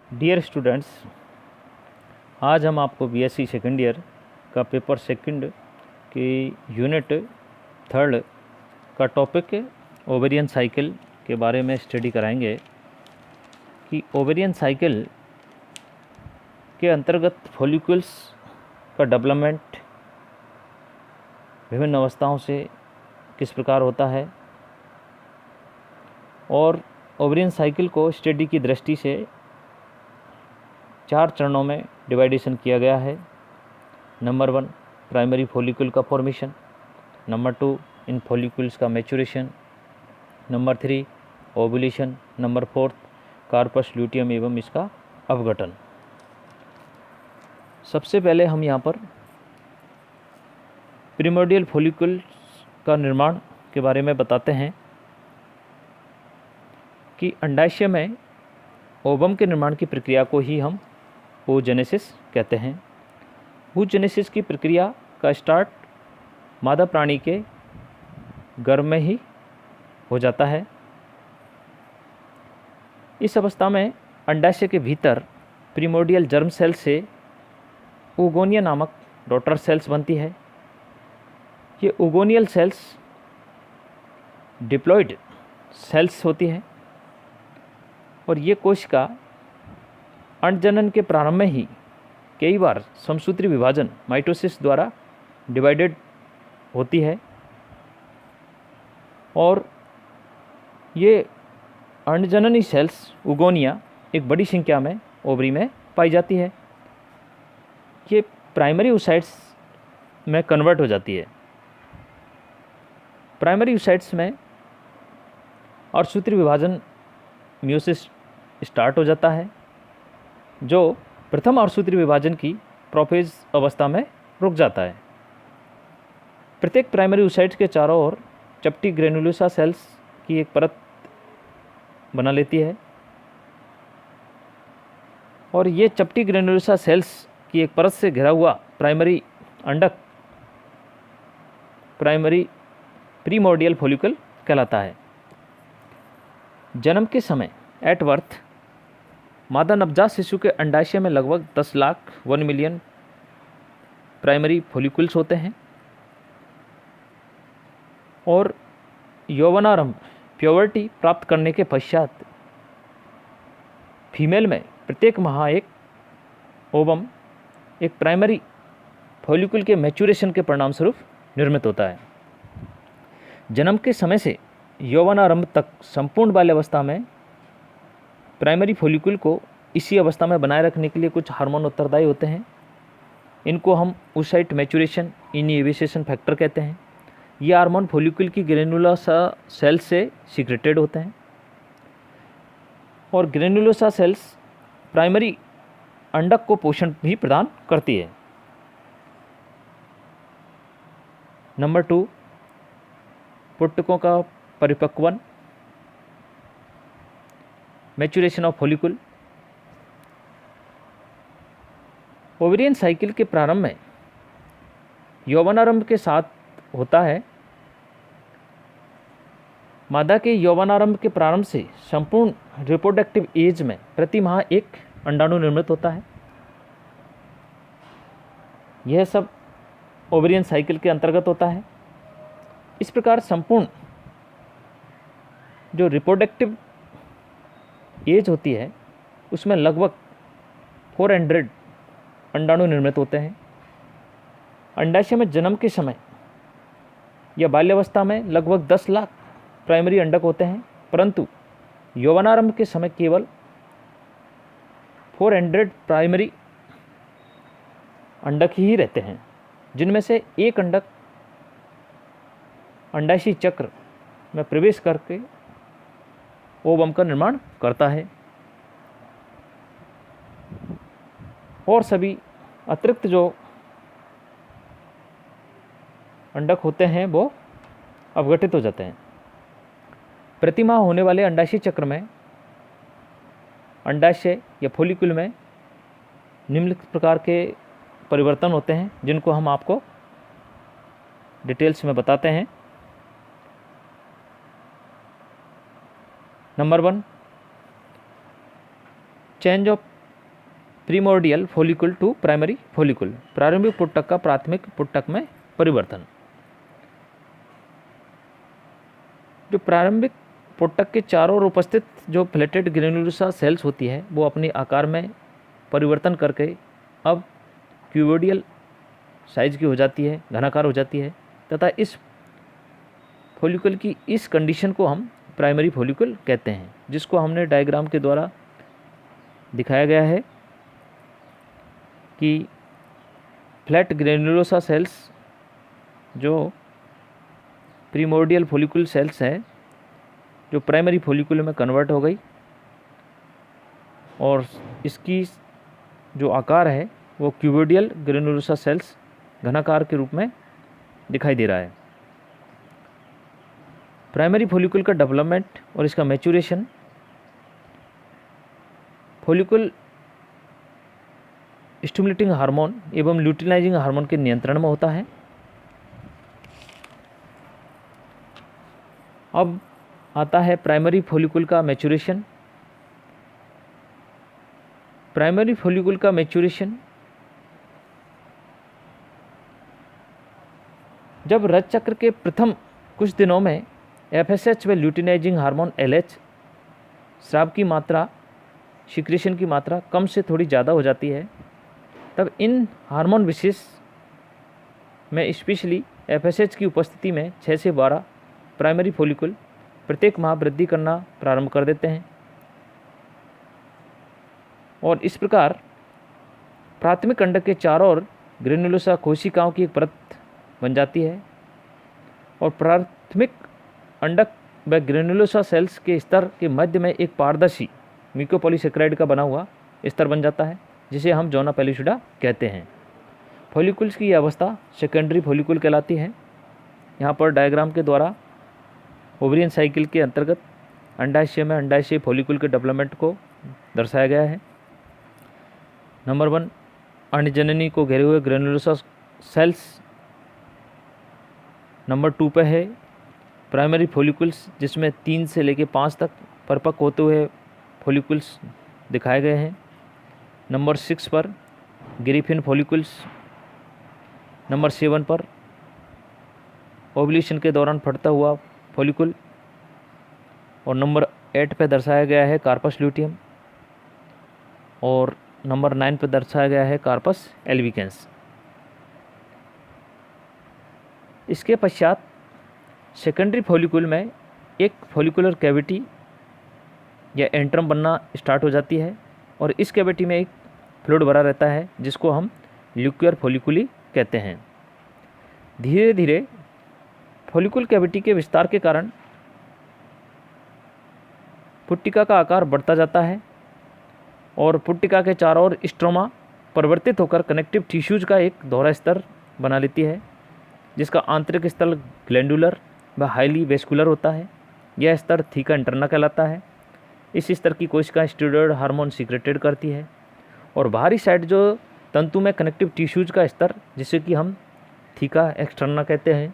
Dear students, आज हम आपको बीएससी सेकेंड ईयर का पेपर सेकंड की यूनिट थर्ड का टॉपिक ओवेरियन साइकिल के बारे में स्टडी कराएंगे कि ओवेरियन साइकिल के अंतर्गत फॉलिक्यूल्स का डेवलपमेंट विभिन्न अवस्थाओं से किस प्रकार होता है और ओवेरियन साइकिल को स्टडी की दृष्टि से 4 चरणों में डिवाइडेशन किया गया है। नंबर 1 प्राइमरी फॉलिक्यूल का फॉर्मेशन, नंबर 2 इन फॉलिक्यूल्स का maturation, number 3 ovulation, number 4 corpus luteum एवं इसका अपघटन। सबसे पहले हम यहाँ पर प्रिमोर्डियल फॉलिक्यूल्स का निर्माण के बारे में बताते हैं कि अंडाशय में ओवम के निर्माण की प्रक्रिया को ही हम oogenesis कहते हैं। oogenesis की प्रक्रिया का स्टार्ट मादा प्राणी के गर्भ में ही हो जाता है। इस अवस्था में अंडाशय के भीतर प्रिमोर्डियल जर्म सेल से ओगोनिया नामक डॉटर सेल्स बनती है। ये ओगोनियल सेल्स डिप्लॉयड सेल्स होती है और ये कोशिका अंडजनन के प्रारंभ में ही कई बार समसूत्री विभाजन माइटोसिस द्वारा डिवाइडेड होती है और ये अंडजननी सेल्स ओगोनिया एक बड़ी संख्या में ओवरी में पाई जाती है। ये प्राइमरी oocytes में कन्वर्ट हो जाती है। प्राइमरी oocytes में अर्धसूत्री विभाजन म्यूसिस स्टार्ट हो जाता है जो प्रथम अर्धसूत्री विभाजन की प्रोफेज अवस्था में रुक जाता है। प्रत्येक प्राइमरी oocytes के चारों ओर चपटी ग्रेनुलोसा सेल्स की एक परत बना लेती है और ये चपटी ग्रेनुलोसा सेल्स की एक परत से घिरा हुआ प्राइमरी अंडक प्राइमरी प्रीमोर्डियल फॉलिकल कहलाता है। जन्म के समय एट बर्थ मादा नवजात शिशु के अंडाशय में लगभग 10 लाख 1 मिलियन प्राइमरी फॉलिक्यूल्स होते हैं और यौवनारंभ प्योवर्टी प्राप्त करने के पश्चात फीमेल में प्रत्येक माह एक ओवम एक प्राइमरी फॉलिक्यूल के मैच्योरेशन के परिणाम स्वरूप निर्मित होता है। जन्म के समय से यौवनारंभ तक संपूर्ण बाल्यावस्था में प्राइमरी फॉलिक्यूल को इसी अवस्था में बनाए रखने के लिए कुछ हार्मोन उत्तरदायी होते हैं। इनको हम oocyte मैच्योरेशन इनिबिशन फैक्टर कहते हैं। ये हार्मोन फॉलिक्यूल की ग्रेनुलोसा सेल्स से सीक्रेटेड होते हैं और ग्रेनुलोसा सेल्स प्राइमरी अंडक को पोषण भी प्रदान करती है। नंबर 2 पुटकों का परिपक्वन, maturation of follicle. Ovarian cycle के प्रारंभ में यौवनारंभ के साथ होता है। मादा के यौवनारंभ के प्रारंभ से संपूर्ण रिप्रोडक्टिव एज में प्रति माह एक अंडाणु निर्मित होता है। यह सब ओवेरियन साइकिल के अंतर्गत होता है। इस प्रकार संपूर्ण जो रिप्रोडक्टिव एज होती है उसमें लगभग 400 अंडाणु निर्मित होते हैं। अंडाशय में जन्म के समय या बाल्यावस्था में लगभग 10 लाख प्राइमरी अंडक होते हैं, परंतु यौवनारंभ के समय केवल 400 प्राइमरी अंडक ही रहते हैं, जिनमें से एक अंडक अंडाशय चक्र में प्रवेश करके ओवम का निर्माण करता है और सभी अतिरिक्त जो अंडक होते हैं वो अपघटित हो जाते हैं। प्रतिमाह होने वाले अंडाशय चक्र में अंडाशय या फॉलिक्यूल में निम्नलिखित प्रकार के परिवर्तन होते हैं जिनको हम आपको डिटेल्स में बताते हैं। Number 1 change of primordial follicle to primary follicle, प्रारंभिक पुटक का प्राथमिक पुटक में परिवर्तन। जो प्रारंभिक पुटक के चारों ओर उपस्थित जो प्लेटेड ग्रेन्युलोसा सेल्स होती है वो अपने आकार में परिवर्तन करके अब क्यूबोडियल साइज की हो जाती है, घनाकार हो जाती है, तथा इस फोलिकुल की इस कंडीशन को हम प्राइमरी फोलिकुल कहते हैं, जिसको हमने डायग्राम के द्वारा दिखाया गया है कि फ्लैट ग्रेन्युलोसा सेल्स जो प्रीमोर्डियल फोलिकुल सेल्स हैं जो प्राइमरी फोलिकुल में कन्वर्ट हो गई और इसकी जो आकार है वो क्यूबोडियल ग्रेन्युलोसा सेल्स घनाकार के रूप में दिखाई दे रहा है। प्राइमरी फोलिकुल का डेवलपमेंट और इसका मैच्योरेशन फोलिकुल स्टिमुलेटिंग हार्मोन एवं ल्यूटिनाइजिंग हार्मोन के नियंत्रण में होता है। अब आता है प्राइमरी फोलिकुल का मैच्योरेशन। प्राइमरी फोलिकुल का मैच्योरेशन जब रज चक्र के प्रथम कुछ दिनों में एफएसएच व ल्यूटिनाइजिंग हार्मोन एलएच स्राव की मात्रा, सिक्रेशन की मात्रा कम से थोड़ी ज़्यादा हो जाती है, तब इन हार्मोन विशेष में स्पेशली एफएसएच की उपस्थिति में 6 से 12 प्राइमरी फोलिकुल प्रत्येक माह वृद्धि करना प्रारंभ कर देते हैं और इस प्रकार प्राथमिक अंडक के चारों ओर ग्रेन्युलोसा कोशिकाओं की एक परत बन जाती है और प्राथमिक अंडक व ग्रेन्युलोसा सेल्स के स्तर के मध्य में एक पारदर्शी म्यूकोपॉलीसेकेराइड का बना हुआ स्तर बन जाता है, जिसे हम जोना पेलिसुडा कहते हैं। फोलिकुल्स की यह अवस्था सेकेंडरी फोलिकुल कहलाती है। यहाँ पर डायग्राम के द्वारा ओवरियन साइकिल के अंतर्गत अंडाशय में अंडाशय फोलिकुल के डेवलपमेंट को दर्शाया गया है। नंबर 1 अंडजननी को घेरे हुए ग्रेन्युलोसा सेल्स। नंबर 2 पे है प्राइमरी फोलिकुल्स, जिसमें 3 से लेकर 5 तक परिपक्व होते हुए फोलिकुल्स दिखाए गए हैं। नंबर 6 पर ग्रिफिन फोलिकुल्स। नंबर 7 पर ओवुलेशन के दौरान फटता हुआ फोलिकुल और नंबर 8 पे दर्शाया गया है कार्पस ल्यूटियम और नंबर 9 पे दर्शाया गया है कार्पस एल्बिकेंस। इसके पश्चात सेकेंडरी फोलिकुल में एक फोलिकुलर कैविटी या एंट्रम बनना स्टार्ट हो जाती है और इस कैविटी में एक फ्लूइड भरा रहता है जिसको हम ल्यूक्यूअर फोलिकुली कहते हैं। धीरे धीरे फोलिकुल कैविटी के विस्तार के कारण पुट्टिका का आकार बढ़ता जाता है और पुट्टिका के चारों ओर स्ट्रोमा परिवर्तित होकर कनेक्टिव टिश्यूज का एक दोहरा स्तर बना लेती है, जिसका आंतरिक स्थल ग्लैंडुलर व हाईली वेस्कुलर होता है। यह स्तर थीका इंटरना कहलाता है। इस स्तर की कोशिका स्टीरॉयड हार्मोन सीक्रेटेड करती है और बाहरी साइड जो तंतु में कनेक्टिव टिश्यूज का स्तर, जिसे कि हम थीका एक्सटर्ना कहते हैं,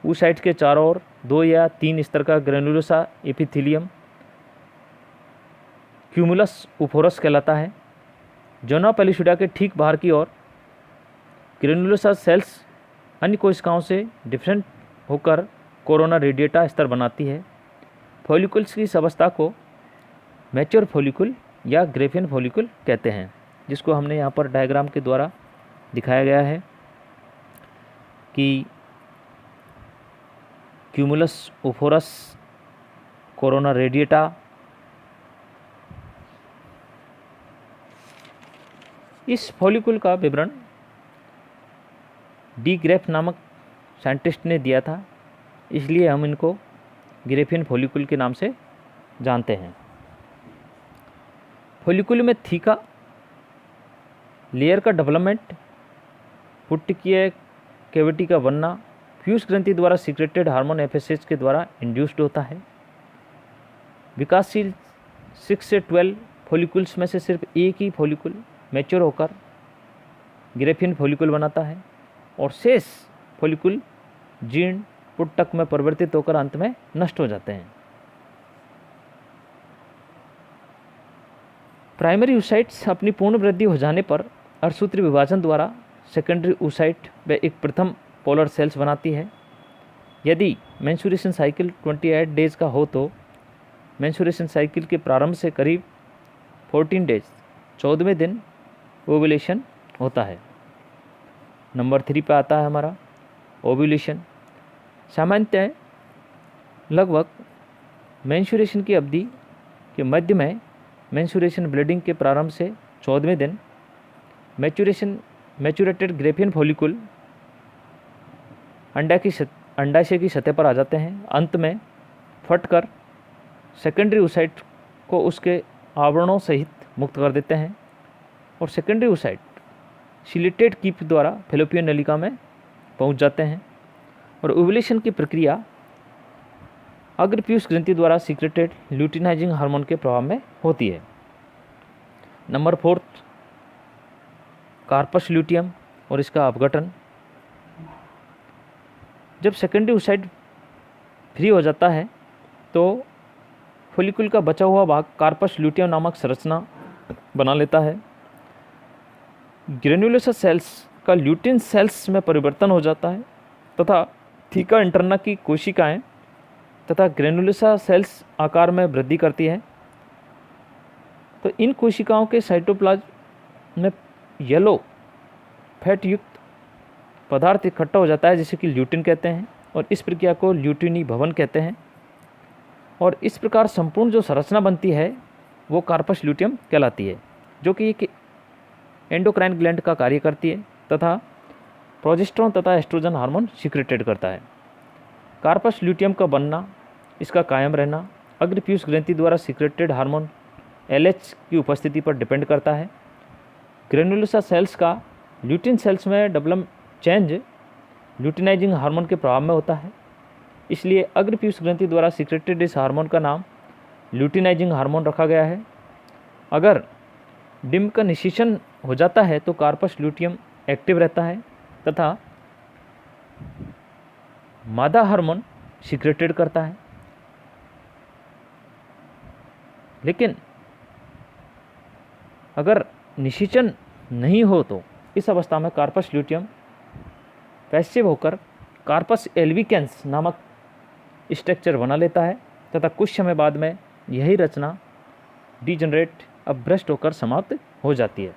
उस साइड के चारों ओर 2 या 3 स्तर का ग्रेन्युलोसा एपिथेलियम क्यूमुलस उफोरस कहलाता है। जोना पेलिसुडा के ठीक बाहर की ओर ग्रेन्युलोसा सेल्स अन्य कोशिकाओं से डिफरेंट होकर कोरोना रेडिएटा स्तर बनाती है। फोलिकुल्स की इस अवस्था को मैच्योर फोलिकुल या ग्रेफिन फोलिकुल कहते हैं, जिसको हमने यहाँ पर डायग्राम के द्वारा दिखाया गया है कि क्यूमुलस उफोरस, कोरोना रेडिएटा, इस फोलिकुल का विवरण डी ग्रेफ नामक साइंटिस्ट ने दिया था, इसलिए हम इनको ग्रेफिन फोलिकुल के नाम से जानते हैं। फोलिकुल में थीका लेयर का डेवलपमेंट, पुट्टिकीय कैविटी का बनना फ्यूज ग्रंथि द्वारा सीक्रेटेड हार्मोन एफएसएच के द्वारा इंड्यूस्ड होता है। विकासशील 6 से 12 फोलिकुल्स में से सिर्फ एक ही फोलिकुल मैच्योर होकर ग्रेफिन फोलिकुल बनाता है और शेष फोलिकुल जीर्ण पुट्टक में परिवर्तित होकर अंत में नष्ट हो जाते हैं। प्राइमरी oocytes अपनी पूर्ण वृद्धि हो जाने पर अर्धसूत्री विभाजन द्वारा सेकेंडरी oocyte व एक प्रथम पोलर सेल्स बनाती है। यदि मेंस्ट्रुएशन साइकिल 28 डेज का हो तो मेंस्ट्रुएशन साइकिल के प्रारंभ से करीब 14 डेज 14वें दिन ओव्यूलेशन होता है। नंबर 3 पे आता है हमारा ओव्यूलेशन। सामान्यतः लगभग मेंस्ट्रुएशन की अवधि के मध्य में मेंस्ट्रुएशन ब्लीडिंग के प्रारंभ से 14वें दिन मैच्योरेटेड ग्रेफियन फॉलिकुल अंडाशय की सतह पर आ जाते हैं। अंत में फटकर सेकेंडरी oocyte को उसके आवरणों सहित मुक्त कर देते हैं और सेकेंडरी oocyte सिलेटेड कीप द्वारा फैलोपियन नलिका में पहुंच जाते हैं और ओव्यूलेशन की प्रक्रिया अग्रपीयूष ग्रंथि द्वारा सीक्रेटेड ल्यूटिनाइजिंग हार्मोन के प्रभाव में होती है। नंबर 4 कार्पस ल्यूटियम और इसका अपघटन। जब सेकेंडरी oocyte फ्री हो जाता है तो फॉलिकुल का बचा हुआ भाग कार्पस ल्यूटियम नामक संरचना बना लेता है। ग्रेन्युलोसा सेल्स का ल्यूटिन सेल्स में परिवर्तन हो जाता है तथा थीका इंटरना की कोशिकाएं तथा ग्रेन्युलोसा सेल्स आकार में वृद्धि करती है। तो इन कोशिकाओं के साइटोप्लाज्म में येलो फैट युक्त पदार्थ इकट्ठा हो जाता है जिसे कि ल्यूटिन कहते हैं और इस प्रक्रिया को ल्यूटिनी भवन कहते हैं। और इस प्रकार संपूर्ण जो संरचना बनती है वो कार्पस ल्यूटियम कहलाती है, जो कि एक एंडोक्राइन ग्लैंड का कार्य करती है तथा प्रोजेस्टेरोन तथा एस्ट्रोजन हार्मोन सीक्रेटेड करता है। कार्पस ल्यूटियम का बनना, इसका कायम रहना अग्रपीयूष ग्रंथि द्वारा सीक्रेटेड हार्मोन LH की उपस्थिति पर डिपेंड करता है। ग्रेन्युलोसा सेल्स का ल्यूटिन सेल्स में डेवलप चेंज ल्यूटिनाइजिंग हार्मोन के प्रभाव में होता है, इसलिए अग्रपीयूष ग्रंथि द्वारा सीक्रेटेड इस हार्मोन का नाम ल्यूटिनाइजिंग हार्मोन रखा गया है। अगर डिम का निषेचन हो जाता है तो कार्पस ल्यूटियम एक्टिव रहता है तथा मादा हार्मोन सीक्रेटेड करता है। लेकिन अगर निषेचन नहीं हो तो इस अवस्था में कार्पस ल्यूटियम पैसिव होकर कार्पस एल्विकेंस नामक स्ट्रक्चर बना लेता है तथा कुछ समय बाद में यही रचना डीजनरेट अब भ्रष्ट होकर समाप्त हो जाती है।